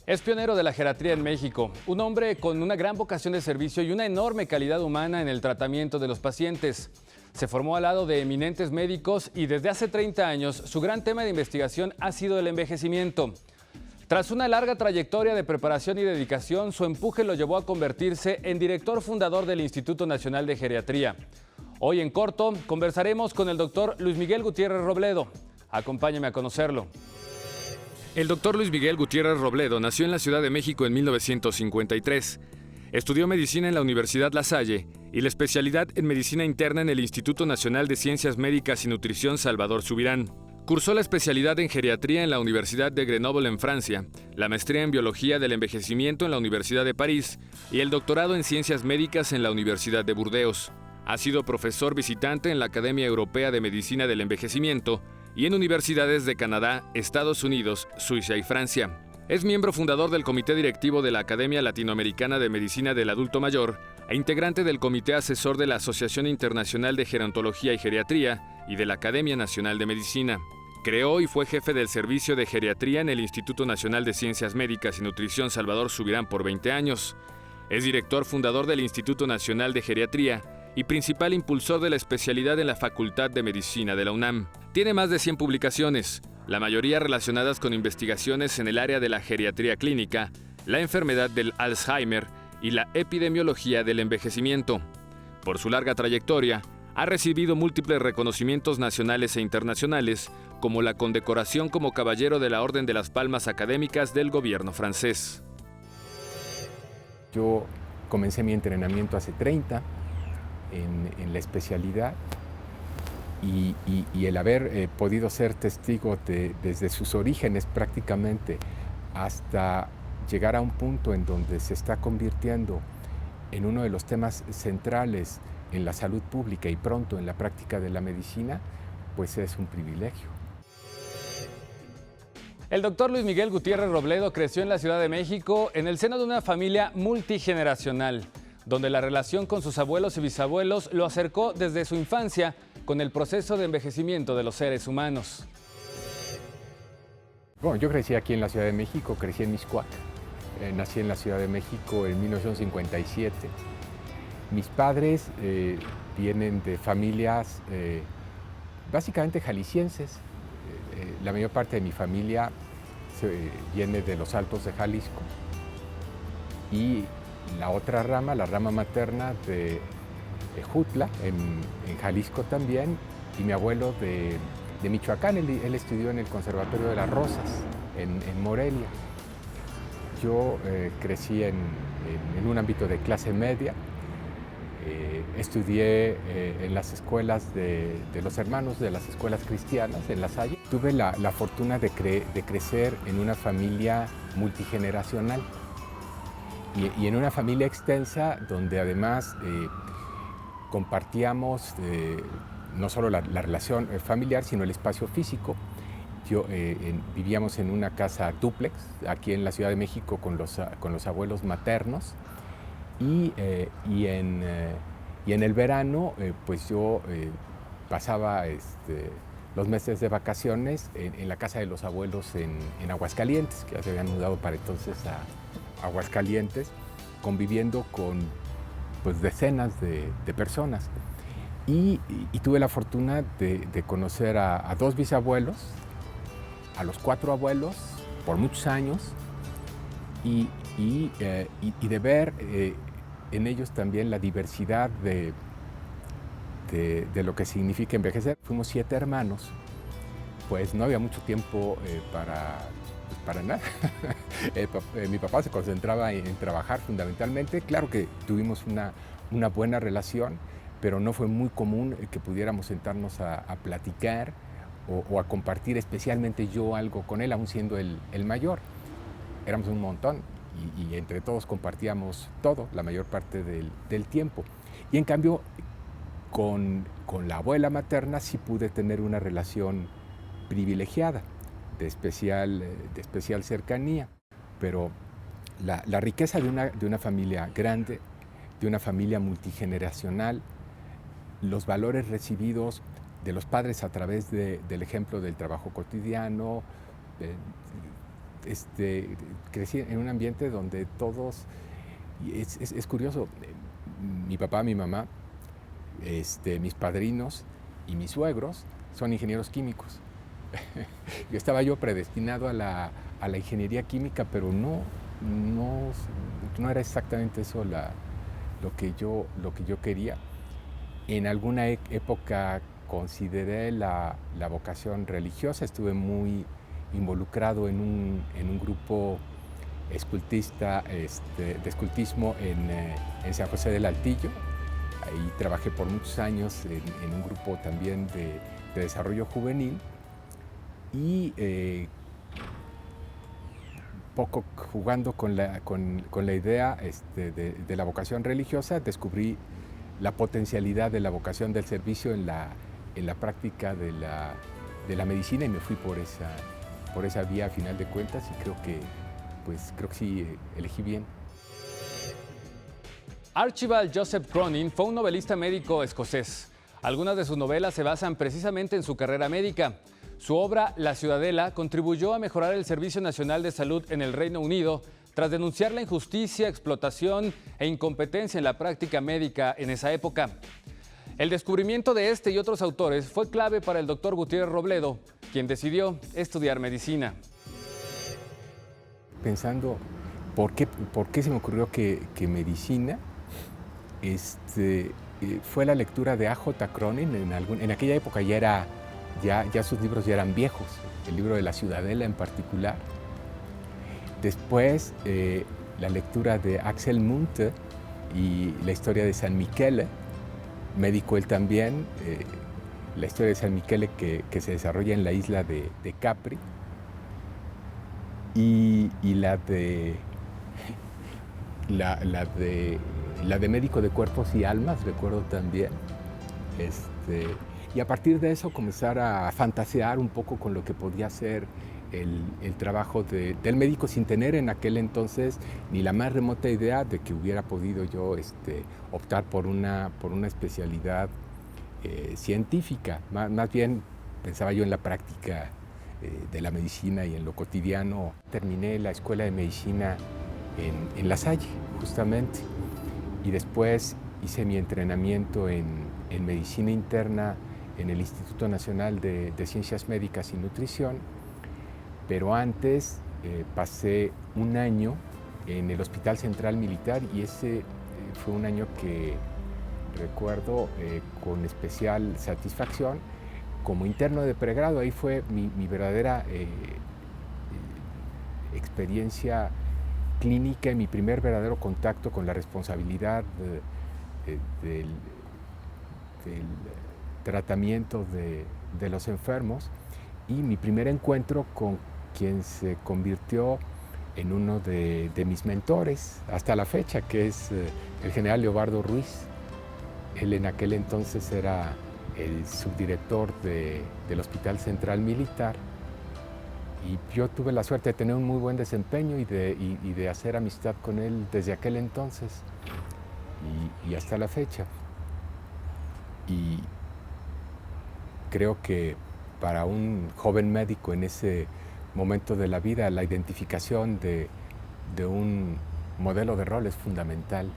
Es pionero de la geriatría en México, un hombre con una gran vocación de servicio y una enorme calidad humana en el tratamiento de los pacientes. Se formó al lado de eminentes médicos y desde hace 30 años su gran tema de investigación ha sido el envejecimiento. Tras una larga trayectoria de preparación y dedicación, su empuje lo llevó a convertirse en director fundador del Instituto Nacional de Geriatría. Hoy en corto conversaremos con el doctor Luis Miguel Gutiérrez Robledo. Acompáñeme a conocerlo. El doctor Luis Miguel Gutiérrez Robledo nació en la Ciudad de México en 1953. Estudió medicina en la Universidad La Salle y la especialidad en medicina interna en el Instituto Nacional de Ciencias Médicas y Nutrición Salvador Subirán. Cursó la especialidad en geriatría en la Universidad de Grenoble en Francia, la maestría en biología del envejecimiento en la Universidad de París y el doctorado en ciencias médicas en la Universidad de Burdeos. Ha sido profesor visitante en la Academia Europea de Medicina del Envejecimiento y en universidades de Canadá, Estados Unidos, Suiza y Francia. Es miembro fundador del Comité Directivo de la Academia Latinoamericana de Medicina del Adulto Mayor e integrante del Comité Asesor de la Asociación Internacional de Gerontología y Geriatría y de la Academia Nacional de Medicina. Creó y fue jefe del Servicio de Geriatría en el Instituto Nacional de Ciencias Médicas y Nutrición Salvador Subirán por 20 años. Es director fundador del Instituto Nacional de Geriatría y principal impulsor de la especialidad en la Facultad de Medicina de la UNAM. Tiene más de 100 publicaciones, la mayoría relacionadas con investigaciones en el área de la geriatría clínica, la enfermedad del Alzheimer y la epidemiología del envejecimiento. Por su larga trayectoria, ha recibido múltiples reconocimientos nacionales e internacionales, como la condecoración como Caballero de la Orden de las Palmas Académicas del gobierno francés. Yo comencé mi entrenamiento hace 30 en la especialidad y el haber podido ser testigo desde sus orígenes prácticamente hasta llegar a un punto en donde se está convirtiendo en uno de los temas centrales en la salud pública y pronto en la práctica de la medicina, pues es un privilegio. El doctor Luis Miguel Gutiérrez Robledo creció en la Ciudad de México en el seno de una familia multigeneracional, donde la relación con sus abuelos y bisabuelos lo acercó desde su infancia con el proceso de envejecimiento de los seres humanos. Bueno, yo crecí aquí en la Ciudad de México, crecí en Mixcoac. Nací en la Ciudad de México en 1957. Mis padres vienen de familias básicamente jaliscienses. La mayor parte de mi familia viene de los Altos de Jalisco. Y la otra rama, la rama materna de Jutla, en Jalisco también, y mi abuelo de Michoacán. Él estudió en el Conservatorio de las Rosas, en Morelia. Yo crecí en un ámbito de clase media. Estudié en las escuelas de los hermanos de las escuelas cristianas en La Salle. Tuve la fortuna de crecer en una familia multigeneracional y en una familia extensa donde además compartíamos no solo la relación familiar, sino el espacio físico. Vivíamos en una casa dúplex aquí en la Ciudad de México con los abuelos maternos y en el verano pues yo pasaba los meses de vacaciones en la casa de los abuelos en Aguascalientes, que ya se habían mudado para entonces a Aguascalientes, conviviendo con pues, decenas de personas. Y tuve la fortuna de conocer a 2 bisabuelos, a los 4 abuelos, por muchos años, y de ver en ellos también la diversidad de lo que significa envejecer. Fuimos 7 hermanos, pues no había mucho tiempo para nada. Mi papá se concentraba en trabajar fundamentalmente. Claro que tuvimos una buena relación, pero no fue muy común que pudiéramos sentarnos a platicar o a compartir, especialmente yo, algo con él, aún siendo el mayor. Éramos un montón y entre todos compartíamos todo, la mayor parte del tiempo. Y en cambio, con la abuela materna sí pude tener una relación privilegiada, de especial cercanía. Pero la riqueza de una familia grande, de una familia multigeneracional, los valores recibidos de los padres a través del ejemplo del trabajo cotidiano, crecí en un ambiente donde todos, y es curioso, mi papá, mi mamá, mis padrinos y mis suegros son ingenieros químicos. Estaba yo predestinado a la ingeniería química, pero no era exactamente eso lo que yo quería. En alguna época consideré la vocación religiosa, estuve muy involucrado en un grupo escultista, de escultismo en San José del Altillo. Ahí trabajé por muchos años en un grupo también de desarrollo juvenil y poco jugando con la idea de la vocación religiosa, descubrí la potencialidad de la vocación del servicio en la práctica de la medicina y me fui por esa vía a final de cuentas y creo que sí elegí bien. Archibald Joseph Cronin fue un novelista médico escocés. Algunas de sus novelas se basan precisamente en su carrera médica. Su obra, La Ciudadela, contribuyó a mejorar el Servicio Nacional de Salud en el Reino Unido tras denunciar la injusticia, explotación e incompetencia en la práctica médica en esa época. El descubrimiento de este y otros autores fue clave para el doctor Gutiérrez Robledo, quien decidió estudiar medicina. Pensando, ¿por qué se me ocurrió que medicina? Fue la lectura de A.J. Cronin. En aquella época ya sus libros ya eran viejos, el libro de La Ciudadela en particular. Después, la lectura de Axel Munthe y la historia de San Michele, médico él también, la historia de San Michele que se desarrolla en la isla de Capri, y la de médico de cuerpos y almas, recuerdo también. Y a partir de eso comenzar a fantasear un poco con lo que podía ser el trabajo del médico sin tener en aquel entonces ni la más remota idea de que hubiera podido yo optar por una especialidad científica. Más bien pensaba yo en la práctica de la medicina y en lo cotidiano. Terminé la escuela de medicina en La Salle, justamente, y después hice mi entrenamiento en medicina interna en el Instituto Nacional de Ciencias Médicas y Nutrición, pero antes pasé un año en el Hospital Central Militar y ese fue un año que recuerdo con especial satisfacción como interno de pregrado. Ahí fue mi verdadera experiencia clínica y mi primer verdadero contacto con la responsabilidad del tratamiento de los enfermos y mi primer encuentro con quien se convirtió en uno de mis mentores hasta la fecha, que es el general Leobardo Ruiz. Él en aquel entonces era el subdirector del Hospital Central Militar y yo tuve la suerte de tener un muy buen desempeño y de hacer amistad con él desde aquel entonces y hasta la fecha. Y creo que para un joven médico en ese momento de la vida, la identificación de un modelo de rol es fundamental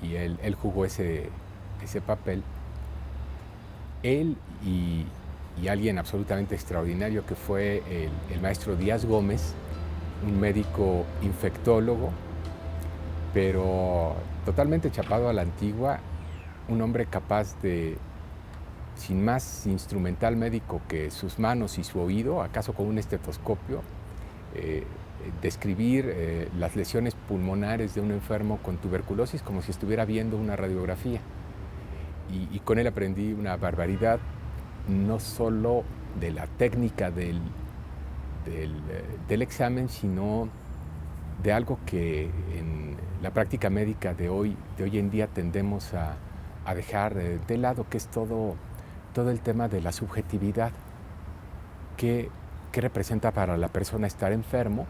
y él jugó ese papel. Él y alguien absolutamente extraordinario que fue el maestro Díaz Gómez, un médico infectólogo, pero totalmente chapado a la antigua, un hombre capaz de, sin más instrumental médico que sus manos y su oído, acaso con un estetoscopio, describir las lesiones pulmonares de un enfermo con tuberculosis como si estuviera viendo una radiografía. Y con él aprendí una barbaridad, no solo de la técnica del examen, sino de algo que en la práctica médica de hoy en día tendemos a dejar de lado, que es todo el tema de la subjetividad. ¿Qué representa para la persona estar enfermo,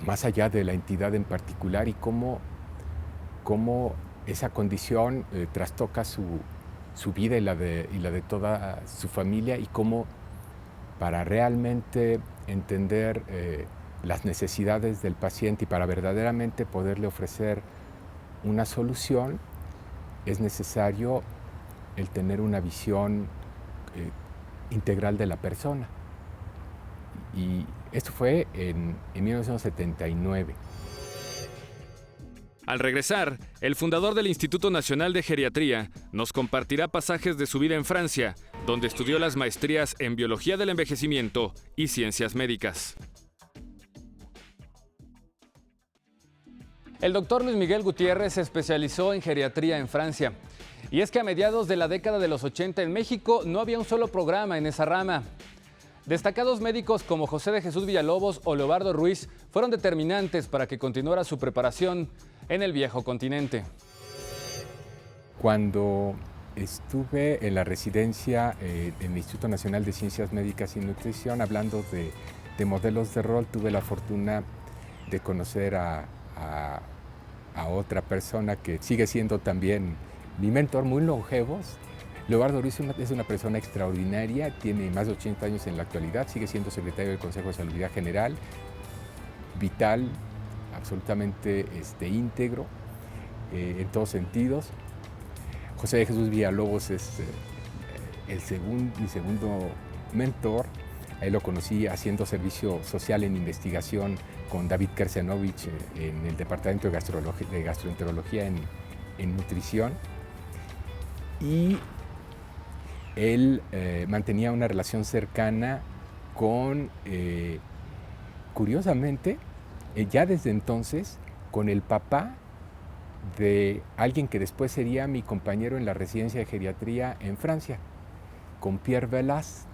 más allá de la entidad en particular, y cómo esa condición trastoca su vida y la de toda su familia, y cómo para realmente entender las necesidades del paciente y para verdaderamente poderle ofrecer una solución, es necesario el tener una visión integral de la persona. Y esto fue en 1979. Al regresar, el fundador del Instituto Nacional de Geriatría nos compartirá pasajes de su vida en Francia, donde estudió las maestrías en Biología del Envejecimiento y Ciencias Médicas. El doctor Luis Miguel Gutiérrez se especializó en geriatría en Francia. Y es que a mediados de la década de los 80 en México no había un solo programa en esa rama. Destacados médicos como José de Jesús Villalobos o Leobardo Ruiz fueron determinantes para que continuara su preparación en el viejo continente. Cuando estuve en la residencia en el Instituto Nacional de Ciencias Médicas y Nutrición, hablando de modelos de rol, tuve la fortuna de conocer a otra persona que sigue siendo también mi mentor, muy longevos. Leobardo Ruiz es una persona extraordinaria, tiene más de 80 años en la actualidad, sigue siendo secretario del Consejo de Salubridad General, vital, absolutamente íntegro en todos sentidos. José de Jesús Villalobos es mi segundo mentor. A él lo conocí haciendo servicio social en investigación con David Kersenovich en el Departamento de Gastroenterología en Nutrición. Y él mantenía una relación cercana con, curiosamente, ya desde entonces, con el papá de alguien que después sería mi compañero en la residencia de geriatría en Francia, con Pierre Velaz.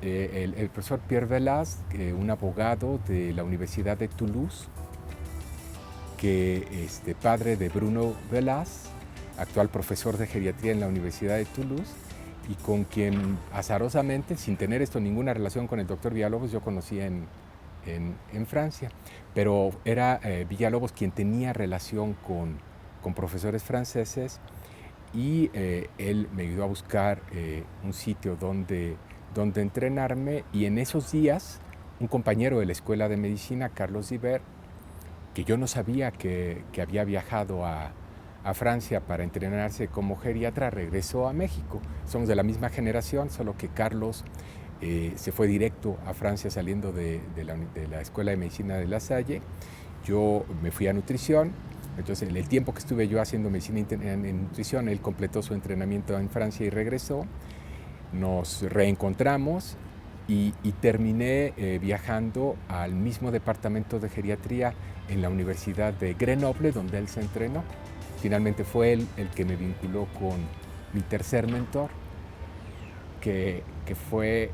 El profesor Pierre Velaz, un abogado de la Universidad de Toulouse, que padre de Bruno Velaz, actual profesor de geriatría en la Universidad de Toulouse, y con quien azarosamente, sin tener ninguna relación con el doctor Villalobos, yo conocí en Francia. Pero era Villalobos quien tenía relación con profesores franceses, y él me ayudó a buscar un sitio donde entrenarme, y en esos días un compañero de la Escuela de Medicina, Carlos Diver, que yo no sabía que había viajado a Francia para entrenarse como geriatra, regresó a México. Somos de la misma generación, solo que Carlos se fue directo a Francia saliendo de la Escuela de Medicina de La Salle. Yo me fui a nutrición. Entonces, en el tiempo que estuve yo haciendo medicina en nutrición, él completó su entrenamiento en Francia y regresó. Nos reencontramos y terminé viajando al mismo departamento de geriatría en la Universidad de Grenoble, donde él se entrenó. Finalmente fue él el que me vinculó con mi tercer mentor, que fue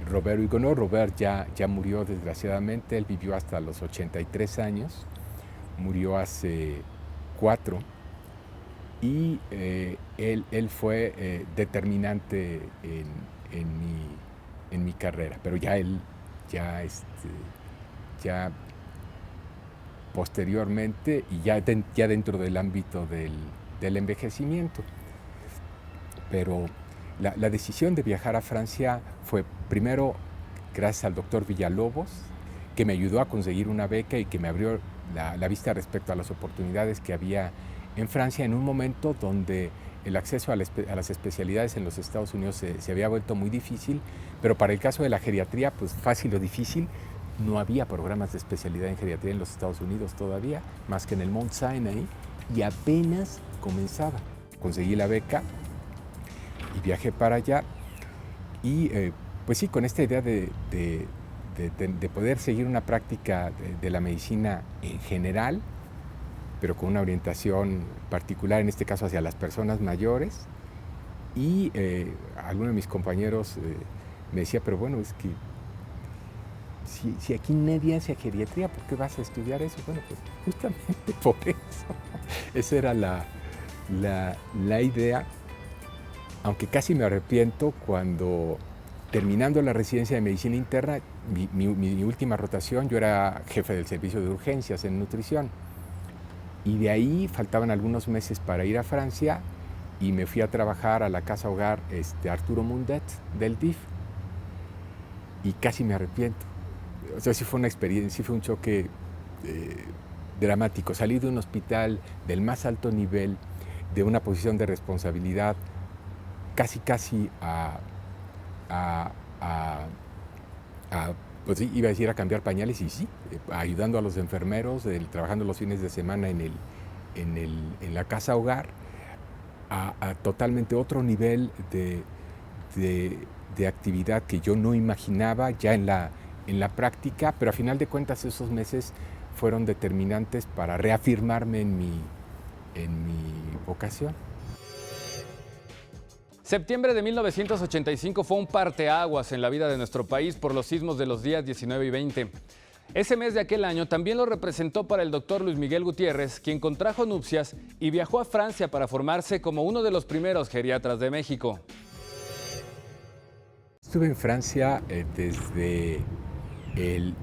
Robert Huguenot. Robert ya murió desgraciadamente, él vivió hasta los 83 años, murió hace 4, y él fue determinante en mi carrera, pero ya posteriormente y ya dentro del ámbito del envejecimiento. Pero la decisión de viajar a Francia fue primero gracias al doctor Villalobos, que me ayudó a conseguir una beca y que me abrió la vista respecto a las oportunidades que había en Francia, en un momento donde el acceso a las especialidades en los Estados Unidos se había vuelto muy difícil, pero para el caso de la geriatría, pues fácil o difícil. No había programas de especialidad en geriatría en los Estados Unidos todavía, más que en el Mount Sinai, y apenas comenzaba. Conseguí la beca y viajé para allá, y pues sí, con esta idea de poder seguir una práctica de la medicina en general, pero con una orientación particular, en este caso hacia las personas mayores. Y alguno de mis compañeros me decía, pero bueno, es que si aquí nadie hace geriatría, ¿por qué vas a estudiar eso? Bueno, pues justamente por eso. Esa era la idea, aunque casi me arrepiento cuando, terminando la residencia de medicina interna, mi última rotación, yo era jefe del servicio de urgencias en nutrición, y de ahí faltaban algunos meses para ir a Francia, y me fui a trabajar a la casa hogar Arturo Mundet del DIF. y casi me arrepiento. O sea, sí fue una experiencia, sí fue un choque dramático. Salí de un hospital del más alto nivel, de una posición de responsabilidad, casi a, a, pues sí, iba a decir a cambiar pañales, y sí, ayudando a los enfermeros, trabajando los fines de semana en la casa hogar, a totalmente otro nivel de actividad que yo no imaginaba ya en la práctica, pero a final de cuentas esos meses fueron determinantes para reafirmarme en mi vocación. Septiembre de 1985 fue un parteaguas en la vida de nuestro país por los sismos de los días 19 y 20. Ese mes de aquel año también lo representó para el doctor Luis Miguel Gutiérrez, quien contrajo nupcias y viajó a Francia para formarse como uno de los primeros geriatras de México. Estuve en Francia desde el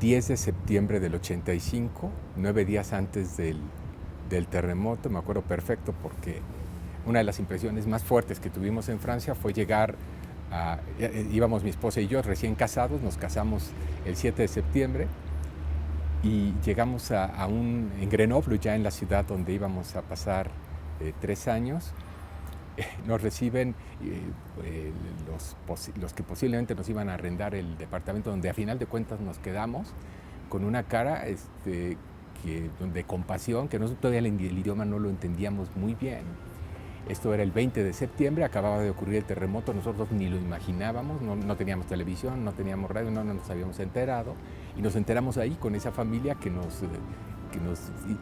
10 de septiembre del 85, 9 días antes del terremoto. Me acuerdo perfecto porque una de las impresiones más fuertes que tuvimos en Francia fue llegar íbamos mi esposa y yo recién casados, nos casamos el 7 de septiembre y llegamos en Grenoble, ya en la ciudad donde íbamos a pasar 3 años. Nos reciben los que posiblemente nos iban a arrendar el departamento donde a final de cuentas nos quedamos, con una cara de compasión, que nosotros todavía el idioma no lo entendíamos muy bien. Esto era el 20 de septiembre, acababa de ocurrir el terremoto, nosotros ni lo imaginábamos, no teníamos televisión, no teníamos radio, no nos habíamos enterado, y nos enteramos ahí con esa familia que nos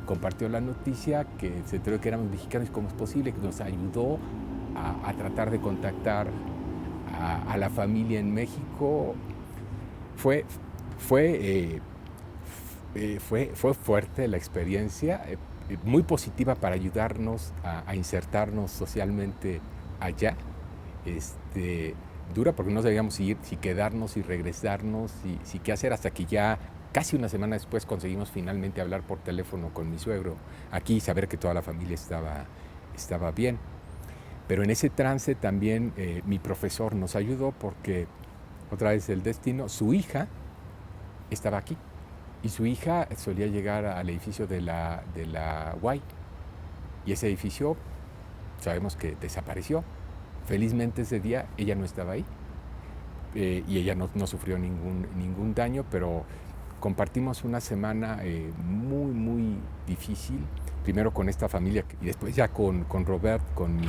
compartió la noticia, que se enteró que éramos mexicanos, y cómo es posible, que nos ayudó a tratar de contactar a la familia en México. Fue fuerte la experiencia, muy positiva para ayudarnos a insertarnos socialmente allá. Dura porque no sabíamos si quedarnos, si regresarnos, si qué hacer, hasta que ya casi una semana después conseguimos finalmente hablar por teléfono con mi suegro aquí y saber que toda la familia estaba bien. Pero en ese trance también mi profesor nos ayudó porque, otra vez el destino, su hija estaba aquí. Y su hija solía llegar al edificio de la UAI. Y ese edificio sabemos que desapareció. Felizmente ese día ella no estaba ahí. Y ella no sufrió ningún daño, pero compartimos una semana muy, muy difícil. Primero con esta familia y después ya con Robert, con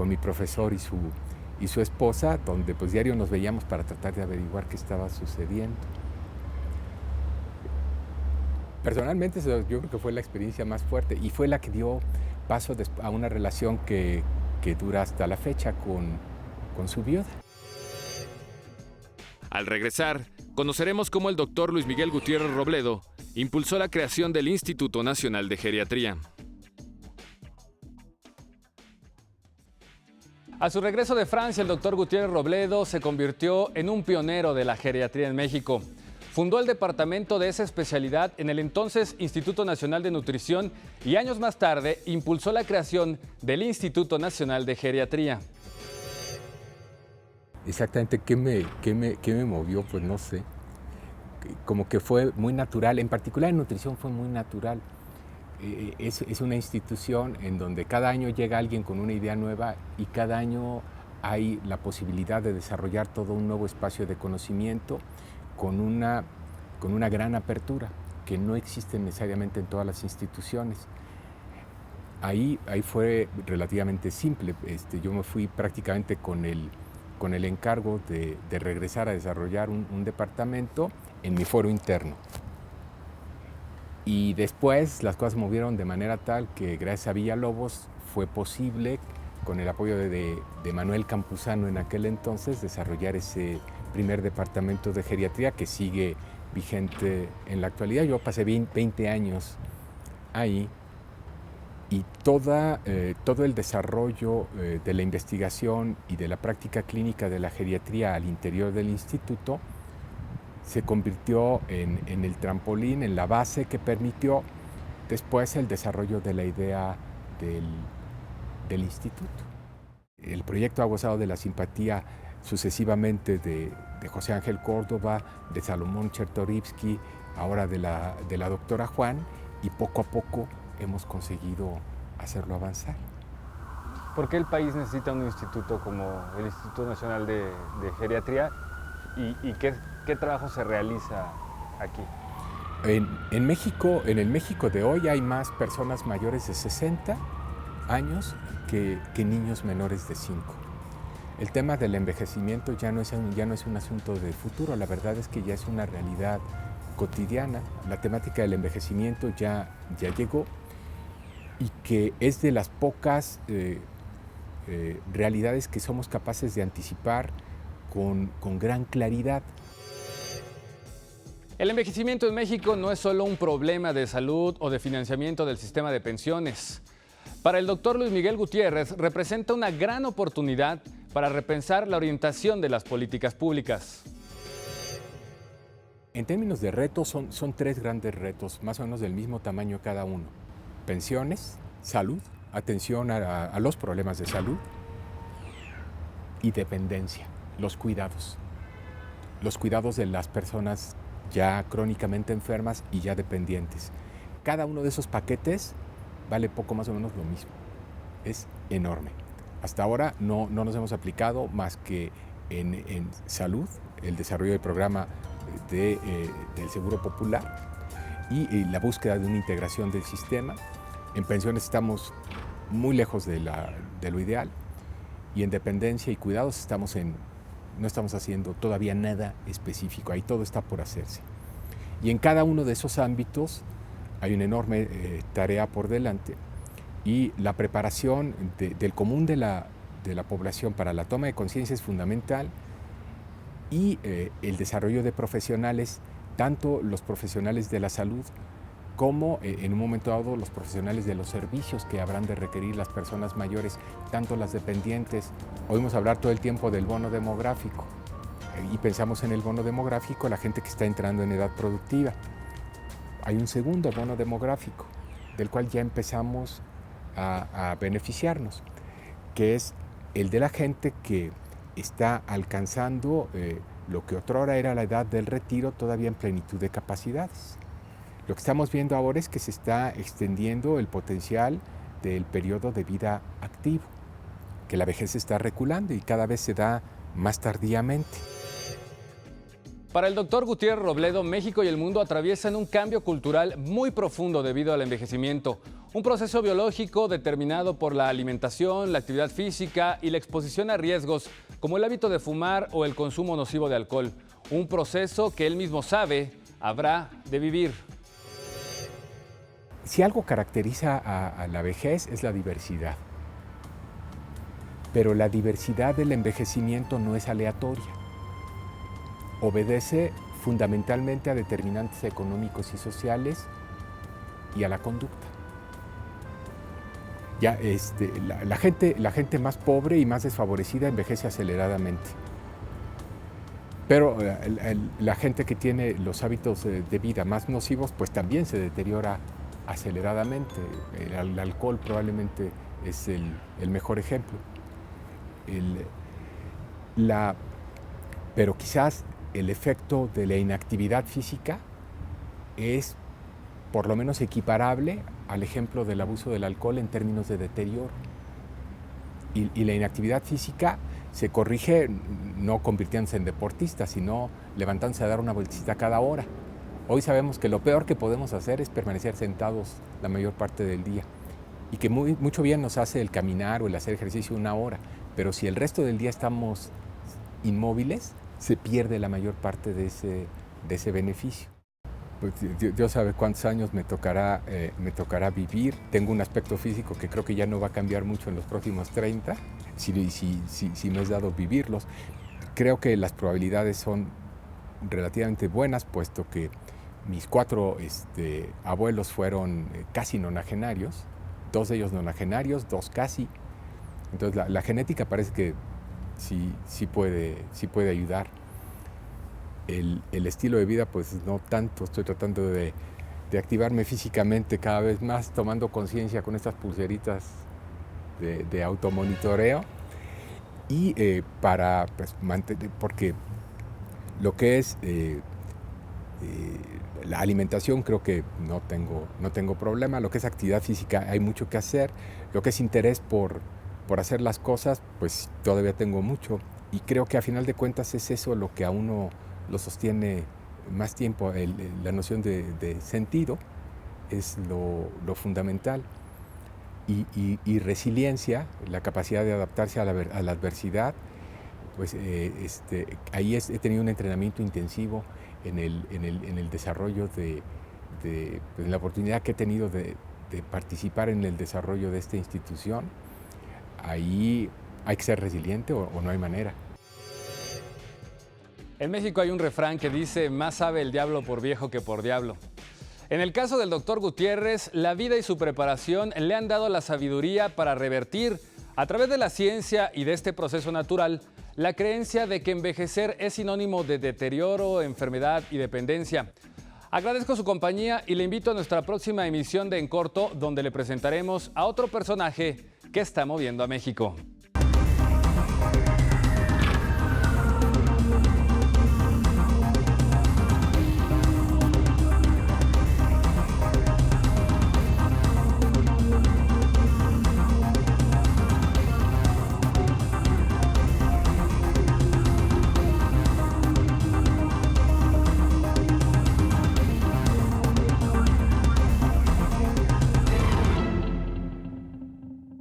mi profesor y su esposa, donde pues diario nos veíamos para tratar de averiguar qué estaba sucediendo. Personalmente yo creo que fue la experiencia más fuerte y fue la que dio paso a una relación que dura hasta la fecha con su viuda. Al regresar, conoceremos cómo el doctor Luis Miguel Gutiérrez Robledo impulsó la creación del Instituto Nacional de Geriatría. A su regreso de Francia, el doctor Gutiérrez Robledo se convirtió en un pionero de la geriatría en México. Fundó el departamento de esa especialidad en el entonces Instituto Nacional de Nutrición y años más tarde impulsó la creación del Instituto Nacional de Geriatría. Exactamente, ¿qué me movió? Pues no sé. Como que fue muy natural, en particular en nutrición fue muy natural. Es una institución en donde cada año llega alguien con una idea nueva y cada año hay la posibilidad de desarrollar todo un nuevo espacio de conocimiento con una gran apertura que no existe necesariamente en todas las instituciones. Ahí fue relativamente simple. Yo me fui prácticamente con el encargo de regresar a desarrollar un departamento en mi foro interno. Y después las cosas se movieron de manera tal que gracias a Villalobos fue posible, con el apoyo de Manuel Campuzano en aquel entonces, desarrollar ese primer departamento de geriatría que sigue vigente en la actualidad. Yo pasé 20 años ahí y todo el desarrollo de la investigación y de la práctica clínica de la geriatría al interior del instituto se convirtió en el trampolín, en la base que permitió después el desarrollo de la idea del instituto. El proyecto ha gozado de la simpatía sucesivamente de José Ángel Córdoba, de Salomón Chertorivsky, ahora de la doctora Juan, y poco a poco hemos conseguido hacerlo avanzar. ¿Por qué el país necesita un instituto como el Instituto Nacional de Geriatría y qué trabajo se realiza aquí? En México, en el México de hoy hay más personas mayores de 60 años que niños menores de 5. El tema del envejecimiento ya no es un asunto de futuro, la verdad es que ya es una realidad cotidiana. La temática del envejecimiento ya llegó y que es de las pocas realidades que somos capaces de anticipar con gran claridad. El envejecimiento en México no es solo un problema de salud o de financiamiento del sistema de pensiones. Para el doctor Luis Miguel Gutiérrez representa una gran oportunidad para repensar la orientación de las políticas públicas. En términos de retos, son 3 grandes retos, más o menos del mismo tamaño cada uno. Pensiones, salud, atención a los problemas de salud y dependencia, los cuidados de las personas ya crónicamente enfermas y ya dependientes. Cada uno de esos paquetes vale poco más o menos lo mismo, es enorme. Hasta ahora no nos hemos aplicado más que en salud, el desarrollo del programa del Seguro Popular y la búsqueda de una integración del sistema. En pensiones estamos muy lejos de lo ideal y en dependencia y cuidados no estamos haciendo todavía nada específico, ahí todo está por hacerse. Y en cada uno de esos ámbitos hay una enorme tarea por delante y la preparación del común de la población para la toma de conciencia es fundamental y el desarrollo de profesionales, tanto los profesionales de la salud como en un momento dado los profesionales de los servicios que habrán de requerir las personas mayores, tanto las dependientes. Oímos hablar todo el tiempo del bono demográfico y pensamos en el bono demográfico, la gente que está entrando en edad productiva. Hay un segundo bono demográfico del cual ya empezamos a beneficiarnos, que es el de la gente que está alcanzando lo que otrora era la edad del retiro todavía en plenitud de capacidades. Lo que estamos viendo ahora es que se está extendiendo el potencial del periodo de vida activo, que la vejez está reculando y cada vez se da más tardíamente. Para el doctor Gutiérrez Robledo, México y el mundo atraviesan un cambio cultural muy profundo debido al envejecimiento. Un proceso biológico determinado por la alimentación, la actividad física y la exposición a riesgos como el hábito de fumar o el consumo nocivo de alcohol. Un proceso que él mismo sabe habrá de vivir. Si algo caracteriza a la vejez es la diversidad. Pero la diversidad del envejecimiento no es aleatoria. Obedece fundamentalmente a determinantes económicos y sociales y a la conducta. Ya, la gente más pobre y más desfavorecida envejece aceleradamente. Pero la gente que tiene los hábitos de vida más nocivos, pues también se deteriora aceleradamente. El alcohol probablemente es el mejor ejemplo. Pero quizás el efecto de la inactividad física es por lo menos equiparable al ejemplo del abuso del alcohol en términos de deterioro. Y la inactividad física se corrige no convirtiéndose en deportista, sino levantándose a dar una vueltita cada hora. Hoy sabemos que lo peor que podemos hacer es permanecer sentados la mayor parte del día y que mucho bien nos hace el caminar o el hacer ejercicio 1 hora, pero si el resto del día estamos inmóviles, se pierde la mayor parte de ese beneficio. Pues Dios sabe cuántos años me tocará vivir. Tengo un aspecto físico que creo que ya no va a cambiar mucho en los próximos 30, si me es dado vivirlos. Creo que las probabilidades son relativamente buenas, puesto que mis 4 abuelos fueron casi nonagenarios, 2 de ellos nonagenarios, 2 casi. Entonces la genética parece que sí puede ayudar. El estilo de vida, pues no tanto. Estoy tratando de activarme físicamente cada vez más, tomando conciencia con estas pulseritas de automonitoreo. y para pues, mantener, porque lo que es la alimentación creo que no tengo problema, lo que es actividad física hay mucho que hacer, lo que es interés por hacer las cosas, pues todavía tengo mucho, y creo que a final de cuentas es eso lo que a uno lo sostiene más tiempo, la noción de sentido es lo fundamental. Y resiliencia, la capacidad de adaptarse a la adversidad, pues ahí he tenido un entrenamiento intensivo en el desarrollo pues, la oportunidad que he tenido de participar en el desarrollo de esta institución. Ahí hay que ser resiliente o no hay manera. En México hay un refrán que dice: más sabe el diablo por viejo que por diablo. En el caso del doctor Gutiérrez, la vida y su preparación le han dado la sabiduría para revertir, a través de la ciencia y de este proceso natural, la creencia de que envejecer es sinónimo de deterioro, enfermedad y dependencia. Agradezco su compañía y le invito a nuestra próxima emisión de En Corto, donde le presentaremos a otro personaje que está moviendo a México.